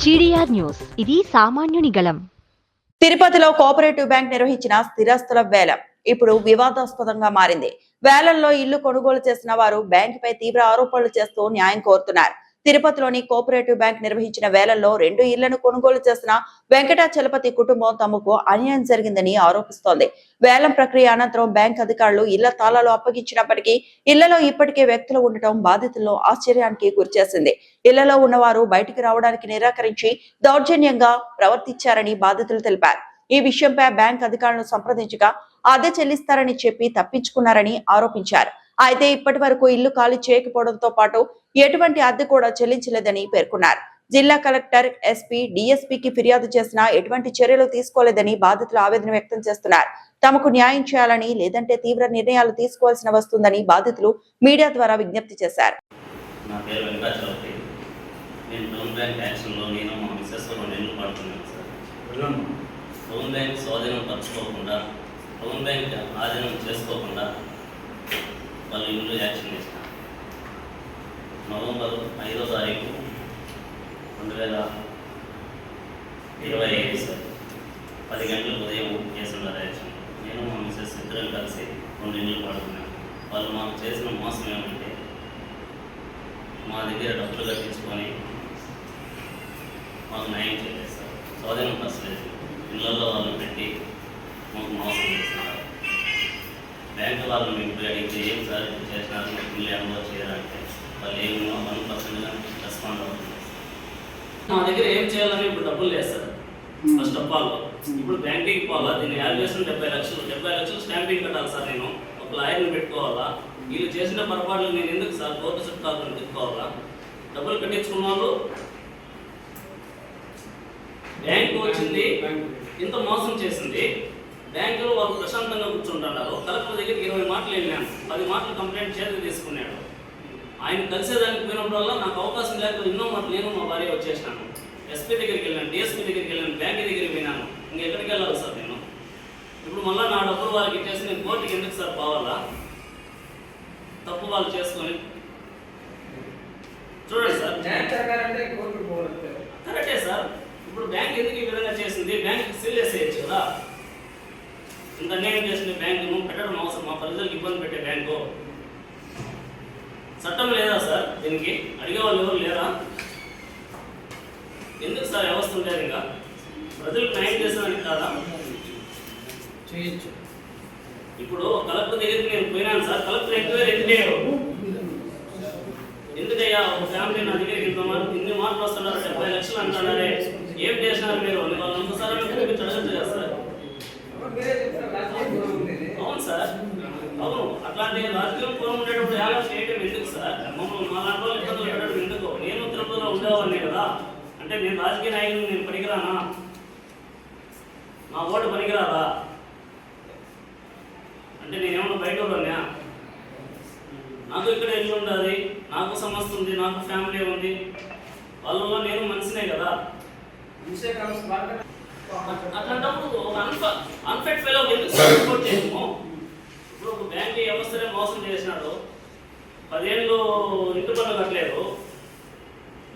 GDR news, ఇది సామాన్యుని గళం. తిరుపతిలో కోఆపరేటివ్ బ్యాంక్ నిర్వహించిన స్థిరాస్తుల వేలం ఇప్పుడు వివాదాస్పదంగా మారింది. వేలంలో ఇల్లు కొనుగోలు చేసిన వారు బ్యాంకుపై తీవ్ర ఆరోపణలు చేస్తూ న్యాయం కోరుతున్నారు. తిరుపతిలోని కోఆపరేటివ్ బ్యాంక్ నిర్వహించిన వేలంలో 2 ఇళ్లను కొనుగోలు చేసిన వెంకటాచలపతి కుటుంబం తమకు అన్యాయం జరిగిందని ఆరోపిస్తోంది. వేలం ప్రక్రియ అనంతరం బ్యాంక్ అధికారులు ఇళ్ల తాళాలు అప్పగించినప్పటికీ ఇళ్లలో ఇప్పటికే వ్యక్తులు ఉండటం బాధితుల్లో ఆశ్చర్యానికి గురిచేసింది. ఇళ్లలో ఉన్నవారు బయటికి రావడానికి నిరాకరించి దౌర్జన్యంగా ప్రవర్తించారని బాధితులు తెలిపారు. ఈ విషయంపై బ్యాంక్ అధికారులను సంప్రదించగా అద్దె చెల్లిస్తారని చెప్పి తప్పించుకున్నారని ఆరోపించారు. అయితే ఇప్పటి వరకు ఇల్లు ఖాళీ చేయకపోవడంతో పాటు ఎటువంటి అద్దె కూడా చెల్లించలేదని పేర్కొన్నారు. జిల్లా కలెక్టర్, ఎస్పీ, డీఎస్పీకి ఫిర్యాదు చేసినా ఎటువంటి చర్యలు తీసుకోలేదని బాధితులు ఆవేదన వ్యక్తం చేస్తున్నారు. తమకు న్యాయం చేయాలని, లేదంటే తీవ్ర నిర్ణయాలు తీసుకోవాల్సిన వస్తుందని బాధితులు మీడియా ద్వారా విజ్ఞప్తి చేశారు. టౌన్ బ్యాంక్ స్వాధీనం పరచుకోకుండా, టౌన్ బ్యాంక్ ఆధీనం చేసుకోకుండా వాళ్ళు ఇల్లు యాక్షన్ చేసినారు. నవంబర్ 5వ తారీఖు 2025 సార్ 10 గంటలకు ఉదయం చేస్తున్నారు యాక్షన్. నేను మా మిసెస్ ఇద్దరం కలిసి 2 ఇళ్ళు పడుకున్నాను. వాళ్ళు మాకు చేసిన మోసం ఏమంటే మా దగ్గర డబ్బులు కట్టించుకొని మాకు న్యాయం చేయలేదు సార్. స్వాధీనం పరచలేదు. ఇళ్లలో వాళ్ళని పెట్టి మాకు మోసం చేస్తున్నారు. బ్యాంకు వాళ్ళని ఇప్పుడు అడిగితే ఏం సార్ ఇప్పుడు చేసినారు, ఇల్లు అనుభవం చేయాలంటే వాళ్ళు ఏమో 100%గా రెస్పాండ్ అవుతుంది. మా దగ్గర ఏం చేయాలని ఇప్పుడు డబ్బులు లేదు సార్. ఫస్ట్ ఆఫ్ ఆల్ ఇప్పుడు బ్యాంకింగ్ పోవాలా, దీన్ని వాల్యుయేషన్ 70 లక్షలు స్టాంపింగ్ కట్టాలి సార్. నేను ఒక లాయర్ని పెట్టుకోవాలా. వీళ్ళు చేసిన పొరపాట్లు నేను ఎందుకు సార్ కోర్టు చుట్టాలను పెట్టుకోవాలా? డబ్బులు కట్టించుకున్న వాళ్ళు బ్యాంకు వచ్చింది ఇంత మోసం చేసింది. బ్యాంకులో వాళ్ళు ప్రశాంతంగా కూర్చుంటున్నారు. కలెక్టర్ దగ్గరికి 20 మాటలు వెళ్ళాను. 10 మాటలు కంప్లైంట్ చేతికి తీసుకున్నాడు. ఆయన కలిసేదానికి పోయినప్పుడల్లా నాకు అవకాశం లేక ఎన్నో మాటలు నేను మా భార్య వచ్చేసినాను. ఎస్పీ దగ్గరికి వెళ్ళాను, డిఎస్పీ దగ్గరికి వెళ్ళాను, బ్యాంక్ దగ్గరికి పోయినాను. ఇంకెక్కడికి వెళ్ళాలి సార్ నేను? ఇప్పుడు మళ్ళీ నా డబ్బులు వాళ్ళకి ఇచ్చేసి నేను కోర్టుకి ఎందుకు సార్ పోవాలా? తప్పు వాళ్ళు చేసుకొని చూడండి సార్. కరెక్టే సార్. ఇప్పుడు బ్యాంక్ ఎందుకు ఈ విధంగా చేసింది? బ్యాంక్ సీల్ చేసేయచ్చు కదా. ఇంత అన్యాయం చేసిన బ్యాంకును పెట్టడం అవసరం? మా ప్రజలకు ఇబ్బంది పెట్టే బ్యాంకు చట్టం లేదా సార్? దీనికి అడిగే వాళ్ళు ఎవరు లేరా? ఎందుకు సార్ వ్యవస్థ ఉండేది? ఇంకా ప్రజలకు న్యాయం చేసేదానికి కాదా? చేయొచ్చు. ఇప్పుడు కలెక్టర్ దగ్గరికి నేను పోయినాను సార్. కలెక్టర్ ఎంక్వైరీ ఎందుకు ఎందుకయ్యా ఒక ఫ్యామిలీ నా దగ్గరికి ఇన్ని మాటలు వస్తున్నారు, 70 లక్షలు అంటున్నారే, ఏం చేసినారు మీరు? వాళ్ళు ఒక్కసారి అడగచ్చు కదా సార్. అవును సార్, అవును. అట్లాంటి రాజకీయం పూర్వం ఉండేటప్పుడు ఎలా చేయటం ఎందుకు సార్? మమ్మల్ని మా లాంటి వాళ్ళు ఇబ్బందులు పెట్టడం ఎందుకు? నేను తిరుపతిలో ఉండేవాడిని కదా. అంటే నేను రాజకీయ నాయకులు, నేను పనికిరానా? నా ఓటు పనికిరాదా? అంటే నేనేమన్నా బయట ఉన్నా? నాకు ఇక్కడ ఇల్లు ఉండాలి, నాకు సమస్య ఉంది, నాకు ఫ్యామిలీ ఉంది. వాళ్ళలో నేను మనిషినే కదా. అట్లాంటప్పుడు ఒక అన్ఫిట్ ఫెలో ఎందుకు సపోర్ట్ చేయము? ఇప్పుడు ఒక బ్యాంక్ వ్యవస్థనే మోసం చేసినాడు. 10 ఏళ్ళు ఇంటి పన్ను కట్టలేదు.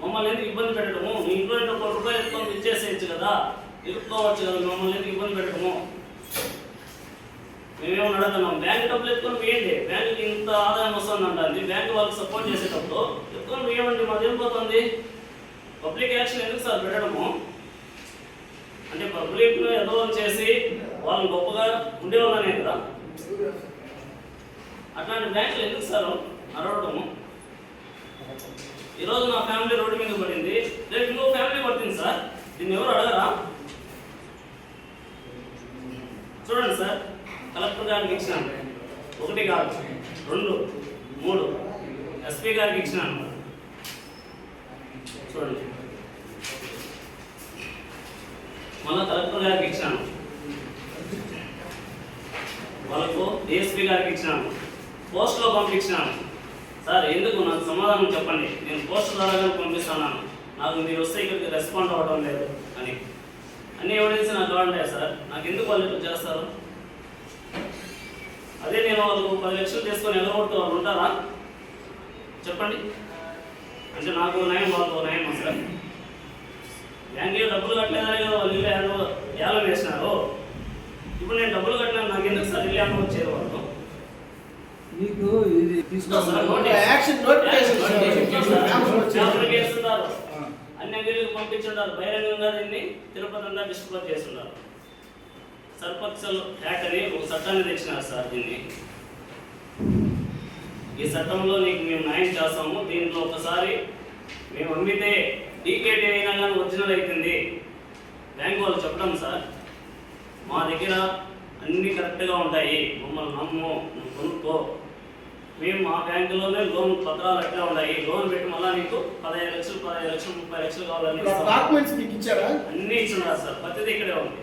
మమ్మల్ని ఎందుకు ఇబ్బంది పెట్టడము? మీ ఇంట్లో 1 రూపాయలు ఎత్తుకొని ఇచ్చేసేయచ్చు కదా, ఇరుక్కోవచ్చు కదా. మమ్మల్ని ఎందుకు ఇబ్బంది పెట్టడము? మేమేమో అడుగుతున్నాం, బ్యాంక్ డబ్బులు ఎత్తుకొని వేయండి, బ్యాంకుకి ఇంత ఆదాయం వస్తుందంటుంది. బ్యాంకు వాళ్ళకి సపోర్ట్ చేసేటప్పుడు ఎత్తుకొని వేయమండి, మాదేం పోతుంది? పబ్లిక్ యాక్షన్ ఎందుకు సార్ పెట్టడము? అంటే పబ్లిక్ను ఏదో చేసి వాళ్ళని గొప్పగా ఉండేవాళ్ళనే కదా. అట్లాంటి బ్యాంకులు ఎందుకు సార్ నడవడము? ఈరోజు నా ఫ్యామిలీ రోడ్డు మీద పడింది, రేపు ఇంకో ఫ్యామిలీ పడుతుంది సార్. దీన్ని ఎవరు అడగరా? చూడండి సార్, కలెక్టర్ గారికి ఇచ్చినాను 1 కాదు 2 3, ఎస్పీ గారికి ఇచ్చినాను. చూడండి, మళ్ళీ కలెక్టర్ గారికి ఇచ్చినాను, వాళ్ళకు డిఎస్పీ గారికి ఇచ్చినాను, పోస్ట్లో పంపించినాను. సార్ ఎందుకు నాకు సమాధానం చెప్పండి, నేను పోస్ట్ ద్వారా పంపిస్తాను, నాకు మీరు వస్తే ఇక్కడికి రెస్పాండ్ అవ్వడం లేదు అని. అన్ని ఎవిడెన్స్ నాకు కావాలి సార్. నాకు ఎందుకు వాళ్ళు ఇట్లా చేస్తారు? అదే నేను వాళ్ళకు 10 లక్షలు తీసుకొని ఎగరగొడుతూ వాళ్ళు ఉంటారా? చెప్పండి. అంటే నాకు న్యాయం, వాళ్ళకు న్యాయం సార్. బ్యాంకులో డబ్బులు కట్టలేదని కదా వాళ్ళు ఇల్లు ఏలం వేసినారు. ఇప్పుడు నేను డబ్బులు కట్టినాను, నాకు ఎందుకు సార్ ఇల్లు ఏమో వచ్చేది వాళ్ళు? మీకు ఇది యాక్షన్ చేస్తున్నారు, అన్ని అంగీలకు పంపించున్నారు, బహిరంగంగా దీన్ని తిరుపతి అంతా డిస్ట్రిబ్యూట్ చేస్తున్నారు. సర్పంచ్ యాక్ట్ అని ఒక చట్టాన్ని తెచ్చినారు సార్. దీన్ని ఈ చట్టంలో నీకు మేము న్యాయం చేస్తాము. దీంట్లో ఒకసారి మేము అమ్మితే డీకేటీ అయినా కానీ ఒరిజినల్ అవుతుంది బ్యాంకు వాళ్ళు చెప్పడం సార్. మా దగ్గర అన్నీ కరెక్ట్గా ఉంటాయి, మమ్మల్ని నమ్ము, నువ్వు కొనుక్కో. మేము మా బ్యాంకులోనే లోన్ పత్రాలు అట్లా ఉన్నాయి. లోన్ పెట్టి మళ్ళీ నీకు 15 లక్షలు 30 లక్షలు కావాలని డాక్యుమెంట్స్ మీకు ఇచ్చారా? అన్నీ ఇచ్చున్నారు సార్. ప్రతిదీ ఇక్కడే ఉంది.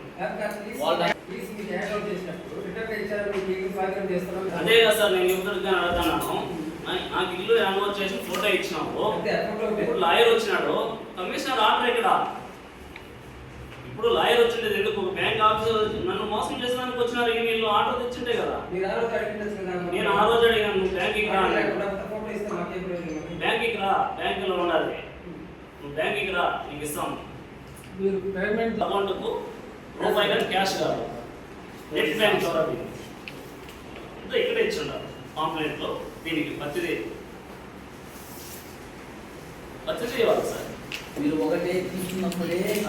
అదే కదా సార్ నేను యువతగా అడుగుతున్నాను. నాకు ఇల్లు హ్యాండ్ చేసి ఫోటో ఇచ్చినావు. ఇప్పుడు లాయర్ వచ్చినాడు, కమిషనర్ ఆర్డర్ ఇక్కడ. ఇప్పుడు లాయర్ వచ్చిండేది ఎందుకు? ఒక బ్యాంక్ ఆఫీసర్ నన్ను మోసం చేసడానికి వచ్చినారు. ఈ వీళ్ళు ఆర్డర్ తెచ్చింటే కదా. నేను ఆ రోజు అడిగాను, నువ్వు బ్యాంక్కి రా, బ్యాంక్కి రా, బ్యాంకులో ఉండాలి, నువ్వు బ్యాంక్కి రా, నీకు ఇస్తాం. అకౌంట్కు రూపాయి కానీ క్యాష్ కాదు, నెట్ బ్యాంక్ ద్వారా ఇక్కడే ఇచ్చిండారు కాంప్లైంట్లో. దీనికి ప్రతిదీ ఇవ్వాలి సార్. మీరు ఒకటే తీసుకున్నప్పుడే